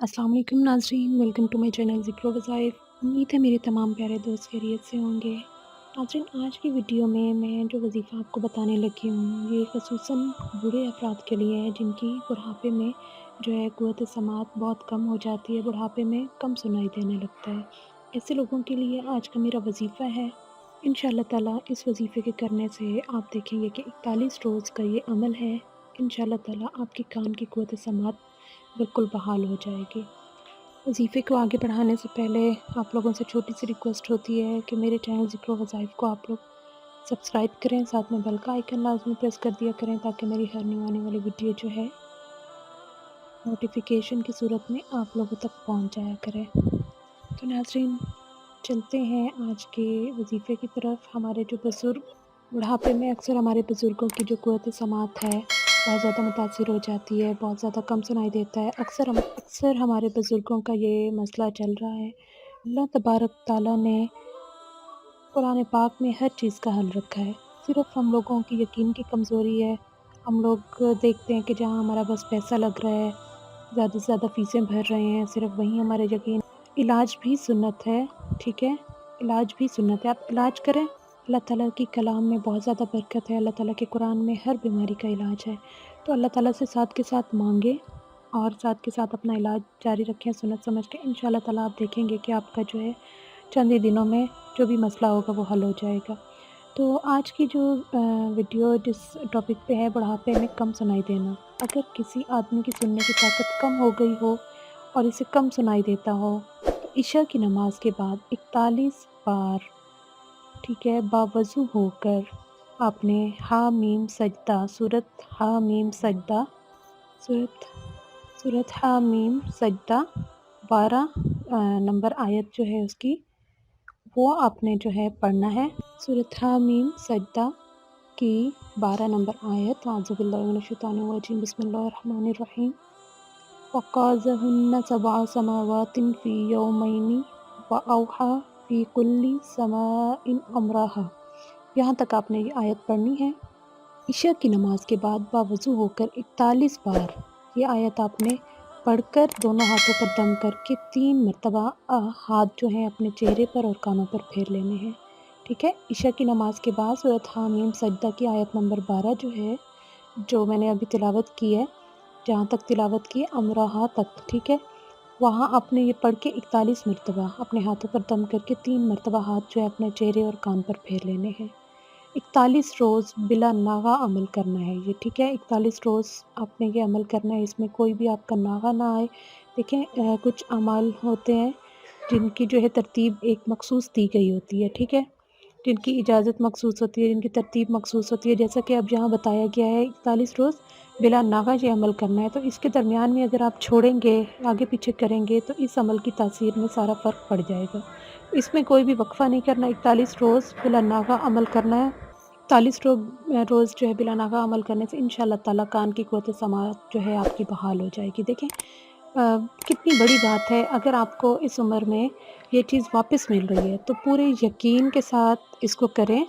अस्सलाम वालेकुम नाज़रीन, वेलकम टू माय चैनल ज़िक्र वज़ाइफ। उम्मीद है मेरे तमाम प्यारे दोस्त खैरियत से होंगे। नाज़रीन, आज की वीडियो में मैं जो वज़ीफ़ा आपको बताने लगी हूँ ये ख़ुसूसन बूढ़े अफराद के लिए है जिनकी बुढ़ापे में जो है क़ुव्वत समाअत बहुत कम हो जाती है, बुढ़ापे में कम सुनाई देने लगता है। ऐसे लोगों के लिए आज का मेरा वज़ीफ़ा है। इंशाअल्लाह ताला इस वज़ीफ़े के करने से आप देखेंगे कि 41 रोज़ का ये अमल है। इंशाअल्लाह ताला आपके कान की क़ुव्वत समाअत बिल्कुल बहाल हो जाएगी। वज़ीफ़े को आगे बढ़ाने से पहले आप लोगों से छोटी सी रिक्वेस्ट होती है कि मेरे चैनल ज़िक्र वज़ाइफ को आप लोग सब्सक्राइब करें, साथ में बेल का आइकन लाज़मी प्रेस कर दिया करें ताकि मेरी हर न्यू आने वाली वीडियो जो है नोटिफिकेशन की सूरत में आप लोगों तक पहुंच जाया करे। तो नाज़रीन, चलते हैं आज के वज़ीफ़े की तरफ। हमारे जो बुज़ुर्ग बुढ़ापे में अक्सर हमारे बुज़ुर्गों की जो क़ुव्वत समाअत है बहुत ज़्यादा मुतासिर हो जाती है, बहुत ज़्यादा कम सुनाई देता है। अक्सर हमारे बुज़ुर्गों का ये मसला चल रहा है। अल्लाह तबारक ताला ने कुरान पाक में हर चीज़ का हल रखा है, सिर्फ़ हम लोगों की यकीन की कमज़ोरी है। हम लोग देखते हैं कि जहाँ हमारा बस पैसा लग रहा है, ज़्यादा से ज़्यादा फ़ीसें भर रहे हैं, सिर्फ़ वहीं हमारा यकीन। इलाज भी सुन्नत है, ठीक है? इलाज भी सुन्नत है, आप इलाज करें। अल्लाह ताला की कलाम में बहुत ज़्यादा बरकत है, अल्लाह ताला के कुरान में हर बीमारी का इलाज है। तो अल्लाह ताला से साथ के साथ मांगे और साथ के साथ अपना इलाज जारी रखें सुन्नत समझ के। इंशाअल्लाह ताला आप देखेंगे कि आपका जो है चंद ही दिनों में जो भी मसला होगा वो हल हो जाएगा। तो आज की जो वीडियो जिस टॉपिक पे है, बुढ़ापे में कम सुनाई देना। अगर किसी आदमी की सुनने की ताकत कम हो गई हो और इसे कम सुनाई देता हो तो इशा की नमाज के बाद 41 बार, ठीक है, बावज़ू होकर आपने हामीम सजदा सूरत हामीम सजदा 12 नंबर आयत जो है उसकी वो आपने जो है पढ़ना है। सूरत हामीम सजदा की 12 नंबर आयत। औज़ुबिल्लाहि मिनश्शैतानिर्रजीम, बिस्मिल्लाहिर्रहमानिर्रहीम। वक़ाज़हुन्ना सबअ समावातिन फ़ी यौमैनि व औहा फ़ी कुल्ली समाइन अमरहा। यहाँ तक आपने ये आयत पढ़नी है। इशा की नमाज के बाद बावज़ू होकर 41 बार ये आयत आपने पढ़कर दोनों हाथों पर दम करके 3 मरतबा हाथ जो हैं अपने चेहरे पर और कानों पर फेर लेने हैं, ठीक है? इशा की नमाज के बाद सूरत हामीम सजदा की आयत नंबर 12 जो है, जो मैंने अभी तिलावत की है, जहाँ तक तिलावत की अमराहा तक, ठीक है? वहाँ आपने ये पढ़ के 41 मरतबा अपने हाथों पर दम करके 3 मरतबा हाथ जो है अपने चेहरे और कान पर फेर लेने हैं। 41 रोज़ बिला नागा अमल करना है ये, ठीक है? 41 रोज़ आपने ये अमल करना है, इसमें कोई भी आपका नागा ना आए। देखें, कुछ अमाल होते हैं जिनकी जो है तरतीब एक मखसूस दी गई होती है, ठीक है? जिनकी इजाज़त मखसूस होती है, जिनकी तरतीब मखसूस होती है, जैसा कि अब यहाँ बताया गया है 41 रोज़ बिला नागा ये अमल करना है। तो इसके दरमियान में अगर आप छोड़ेंगे, आगे पीछे करेंगे तो इस अमल की तासीर में सारा फ़र्क पड़ जाएगा। इसमें कोई भी वक़फ़ा नहीं करना, 41 रोज़ बिला नागा अमल करना है। 41 रोज़ जो है बिला नागा अमल करने से इंशाअल्लाह ताला कान की क़ुव्वत समाअत जो है आपकी बहाल हो जाएगी। देखें, कितनी बड़ी बात है। अगर आपको इस उम्र में ये चीज़ वापस मिल रही है तो पूरे यकीन के साथ इसको करें।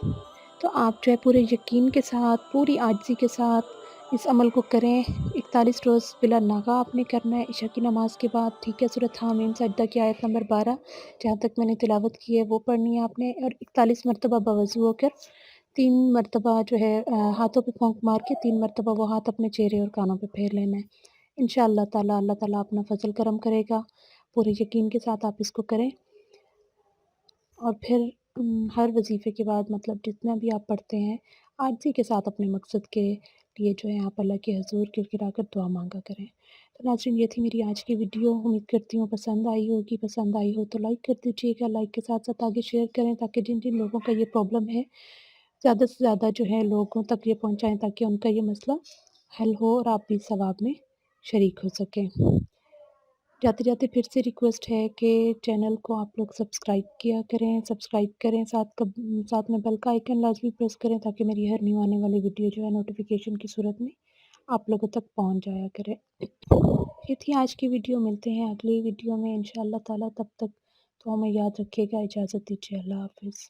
तो आप जो है पूरे यकीन के साथ, पूरी आजिज़ी के साथ इस अमल को करें। 41 रोज़ बिला नागा आपने करना है इशा की नमाज के बाद, ठीक है? सूरत हामीम सजदा की आयत नंबर 12 जहाँ तक मैंने तिलावत की है वो पढ़नी है आपने और 41 मरतबा बावज़ू होकर 3 मरतबा जो है हाथों पे फूंक मार के 3 मरतबा वो हाथ अपने चेहरे और कानों पे फेर लेना है। इंशाअल्लाह ताला अल्लाह ताला अपना फ़ज़ल करम करेगा। पूरे यकीन के साथ आप इसको करें और फिर हर वज़ीफ़े के बाद मतलब जितना भी आप पढ़ते हैं, आजिज़ी के साथ अपने मकसद के लिए जो है आप अल्लाह के हज़ूर गिड़गिड़ा कर दुआ मांगा करें। तो नाज़रीन, ये थी मेरी आज की वीडियो। उम्मीद करती हूँ पसंद आई होगी। पसंद आई हो तो लाइक कर दीजिएगा। लाइक के साथ-साथ आगे शेयर करें ताकि जिन-जिन लोगों का ये प्रॉब्लम है, ज़्यादा से ज़्यादा जो है लोगों तक ये पहुँचाएँ ताकि उनका ये मसला हल हो और आप भी सवाब में शरीक हो सकें। जाते-जाते फिर से रिक्वेस्ट है कि चैनल को आप लोग सब्सक्राइब करें, साथ में बेल का आइकन लाज़मी प्रेस करें ताकि मेरी हर न्यू आने वाली वीडियो जो है नोटिफिकेशन की सूरत में आप लोगों तक पहुंच जाया करे। ये थी आज की वीडियो। मिलते हैं अगली वीडियो में इंशाअल्लाह ताला। तब तक तो हमें याद रखिएगा। इजाज़त दीजिए। अल्लाह हाफ़िज़।